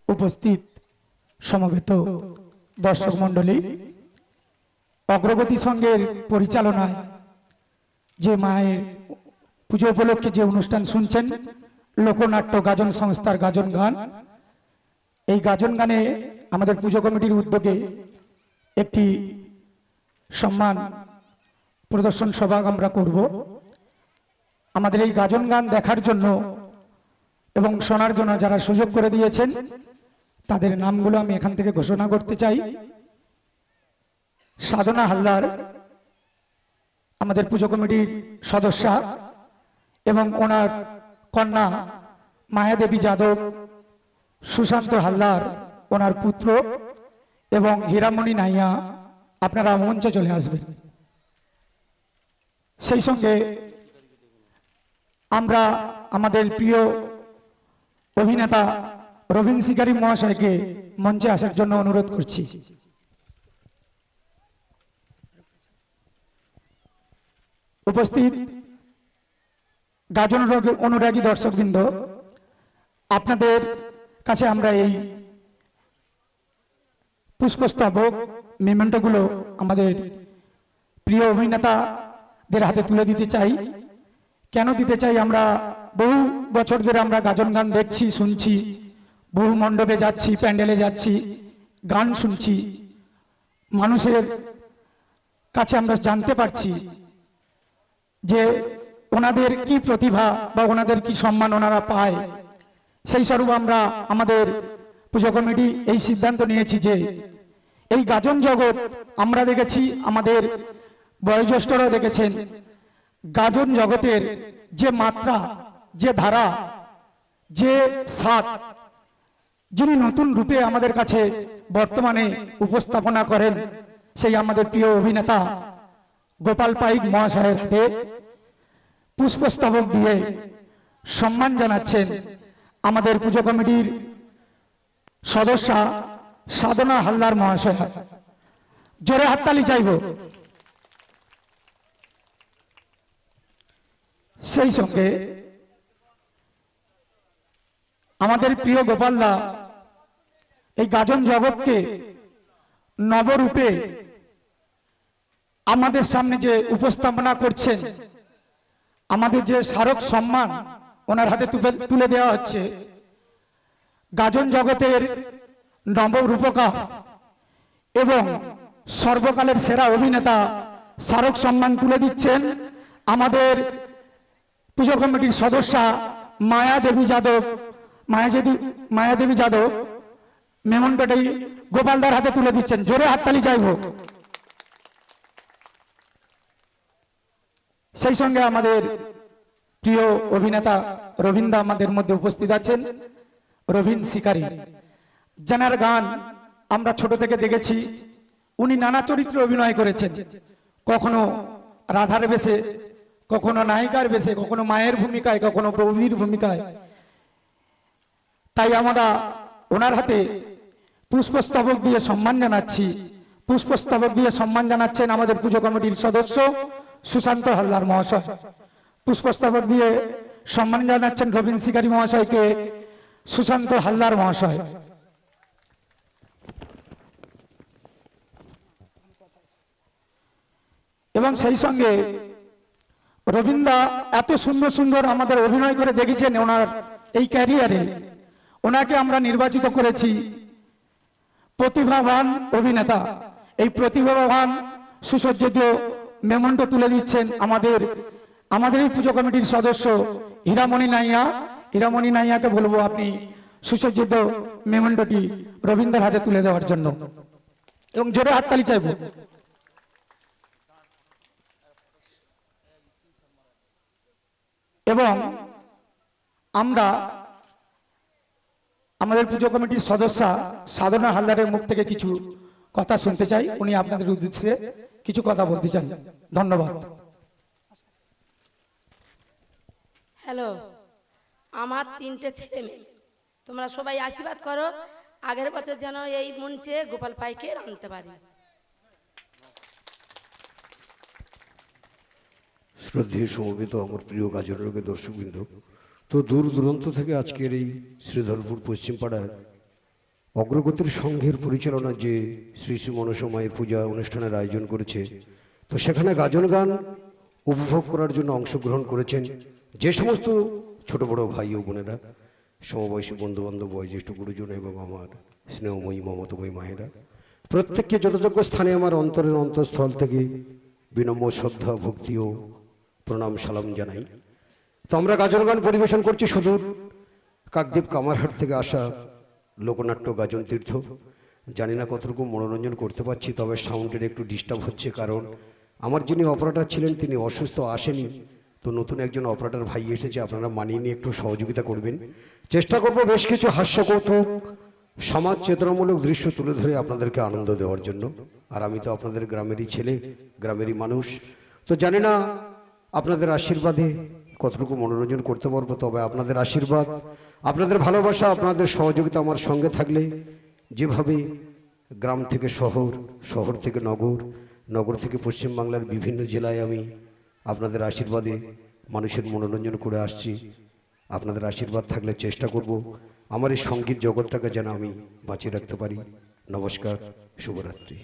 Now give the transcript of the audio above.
উপস্থিত সমবেত দর্শক মণ্ডলী, অগ্রগতি সংঘের পরিচালনায় যে মায়ের পুজো উপলক্ষে যে অনুষ্ঠান শুনছেন, লোকনাট্য গাজন সংস্থার গাজন গান, এই গাজন গানে আমাদের পুজো কমিটির উদ্যোগে একটি সম্মান প্রদর্শন সভা আমরা করব। আমাদের এই গাজন গান দেখার জন্য এবং শোনার জন্য যারা সুযোগ করে দিয়েছেন তাদের নামগুলো আমি এখান থেকে ঘোষণা করতে চাই। সাধনা হালদার আমাদের পুজো কমিটির সদস্যা এবং ওনার কন্যা মায়াদেবী যাদব, সুশান্ত হালদার ওনার পুত্র এবং হীরামণি নাইয়া, আপনারা মঞ্চে চলে আসবেন। সেই সঙ্গে আমরা আমাদের প্রিয় অভিনেতা রবীন শিকারী মহাশয়কে মঞ্চে আসার জন্য অনুরোধ করছি। উপস্থিত গাজন অনুরাগী দর্শকবৃন্দ, আপনাদের কাছে আমরা এই পুষ্পস্তবক মেমেন্টোগুলো আমাদের প্রিয় অভিনেতাদের হাতে তুলে দিতে চাই। কেন দিতে চাই? আমরা বহু বছর ধরে আমরা গাজন গান দেখছি, শুনছি, বহু মণ্ডপে যাচ্ছি, প্যান্ডেলে যাচ্ছি, গান শুনছি, মানুষের কাছে আমরা জানতে পারছি যে ওনাদের কি প্রতিভা বা ওনাদের কি সম্মান ওনারা পায়। সেই স্বরূপ আমরা আমাদের পুজো কমিটি এই সিদ্ধান্ত নিয়েছি যে এই গাজন জগৎ আমরা দেখেছি, আমাদের বয়োজ্যেষ্ঠরা দেখেছেন, গাজন জগতের যে মাত্রা, যে ধারা, যে স্বাদ, যিনি নতুন রূপে আমাদের কাছে বর্তমানে উপস্থাপনা করেন, সেই আমাদের প্রিয় অভিনেতা গোপাল পাইক মহাশয়ের হাতে পুষ্পস্তবক দিয়ে সম্মান জানাচ্ছেন আমাদের পুজো কমিটির সদস্যা সাধনা হালদার মহাশয়। জোরে হাততালি চাইব। সেই সঙ্গে আমাদের প্রিয় গোপালদা এই গাজন জগৎকে নবরূপে আমাদের সামনে যে উপস্থাপনা করছেন, আমাদের যে স্মারক সম্মান ওনার হাতে তুলে দেওয়া হচ্ছে, গাজন জগতের নবরূপকার এবং সর্বকালের সেরা অভিনেতা স্মারক সম্মান তুলে দিচ্ছেন আমাদের পুজো কমিটির সদস্যা মায়াদেবী যাদব। মায়াদেবী যাদব মেমনটাই গোপালদার হাতে তুলে দিচ্ছেন। জোরে হাততালি চাইব। সেই সঙ্গে আমাদের প্রিয় অভিনেতা রবীন্দা আমাদের মধ্যে উপস্থিত আছেন। রবীন শিকারী, যার গান আমরা ছোট থেকে দেখেছি, উনি নানা চরিত্রে অভিনয় করেছেন, কখনো রাধার বেশে, কখনো নায়িকার বেশে, কখনো মায়ের ভূমিকায়, কখনো প্রভুর ভূমিকায়। তাই আমরা ওনার হাতে পুষ্পস্তবক দিয়ে সম্মান জানাচ্ছি। পুষ্পস্তবক দিয়ে সম্মান জানাচ্ছেন আমাদের পুজো কমিটির সদস্য সুশান্ত হালদার মহাশয়। পুষ্পস্তবক দিয়ে সম্মান জানাচ্ছেন রবীন শিকারী মহাশয়কে সুশান্ত হালদার মহাশয়। এবং সেই সঙ্গে রবীন্দা এত সুন্দর সুন্দর আমাদের অভিনয় করে দেখেছেন ওনার এই ক্যারিয়ারে, ওনাকে আমরা নির্বাচিত করেছি প্রতিভাবান অভিনেতা। এই প্রতিভাবান সুসজ্জিত মেমন্টো তুলে দিচ্ছেন আমাদের এই পুজো কমিটির সদস্য হীরামণি নাইয়া। হীরামণি নাইয়াকে বলবো আপনি সুসজ্জিত মেমন্টোটি রবীন্দ্রের হাতে তুলে দেওয়ার জন্য, এবং জোরে হাততালি চাইব। এবং আমরা আমাদের পুজো কমিটির সদস্যা সাধনা হালদারের মুখ থেকে কিছু কথা শুনতে চাই। উনি আপনাদের উদ্দেশ্যে কিছু কথা বলতে চান। ধন্যবাদ। হ্যালো, আমার 3টে ছেলে মেয়ে, তোমরা সবাই আশীর্বাদ করো আগের বছর যেন এই মঞ্চে গোপাল পাইকে আনতে পারি। শ্রদ্ধেয় সমবেত আমার প্রিয় গাজন রোগের দর্শকবৃন্দ, তো দূর দূরান্ত থেকে আজকের এই শ্রীধরপুর পশ্চিম পাড়ার অগ্রগতির সংঘের পরিচালনা যে শ্রী শ্রী মনসামায়ের পূজা অনুষ্ঠানের আয়োজন করেছে, তো সেখানে গাজন গান উপভোগ করার জন্য অংশগ্রহণ করেছেন যে সমস্ত ছোট বড় ভাই ও বোনেরা, সমবয়সী বন্ধুবান্ধব, বয়োজ্যেষ্ঠ গুরুজন এবং আমার স্নেহময়ী মমতাময়ী মায়েরা, প্রত্যেককে যথাযোগ্য স্থানে আমার অন্তরের অন্তঃস্থল থেকে বিনম্র শ্রদ্ধা, ভক্তি ও প্রণাম সালাম জানাই। তো আমরা গাজন গান পরিবেশন করছি সুদূর কাকদ্বীপ কামারহাট থেকে আসা লোকনাট্য গাজন তীর্থ। জানি না কতটুকু মনোরঞ্জন করতে পারছি, তবে সাউন্ডের একটু ডিস্টার্ব হচ্ছে, কারণ আমার যিনি অপারেটর ছিলেন তিনি অসুস্থ, আসেনি। তো নতুন একজন অপারেটর ভাই এসেছে, আপনারা মানিয়ে নিয়ে একটু সহযোগিতা করবেন। চেষ্টা করব বেশ কিছু হাস্য কৌতুক, সমাজ চেতনামূলক দৃশ্য তুলে ধরে আপনাদেরকে আনন্দ দেওয়ার জন্য। আর আমি তো আপনাদের গ্রামেরই ছেলে, গ্রামেরই মানুষ, তো জানি না আপনাদের আশীর্বাদে কতটুকু মনোরঞ্জন করতে পারবো। তবে আপনাদের আশীর্বাদ, আপনাদের ভালোবাসা, আপনাদের সহযোগিতা আমার সঙ্গে থাকলে যেভাবে গ্রাম থেকে শহর, শহর থেকে নগর, নগর থেকে পশ্চিমবাংলার বিভিন্ন জেলায় আমি আপনাদের আশীর্বাদে মানুষের মনোরঞ্জন করে আসছি, আপনাদের আশীর্বাদ থাকলে চেষ্টা করব আমার এই সঙ্গীত জগৎটাকে যেন আমি বাঁচিয়ে রাখতে পারি। নমস্কার, শুভরাত্রি।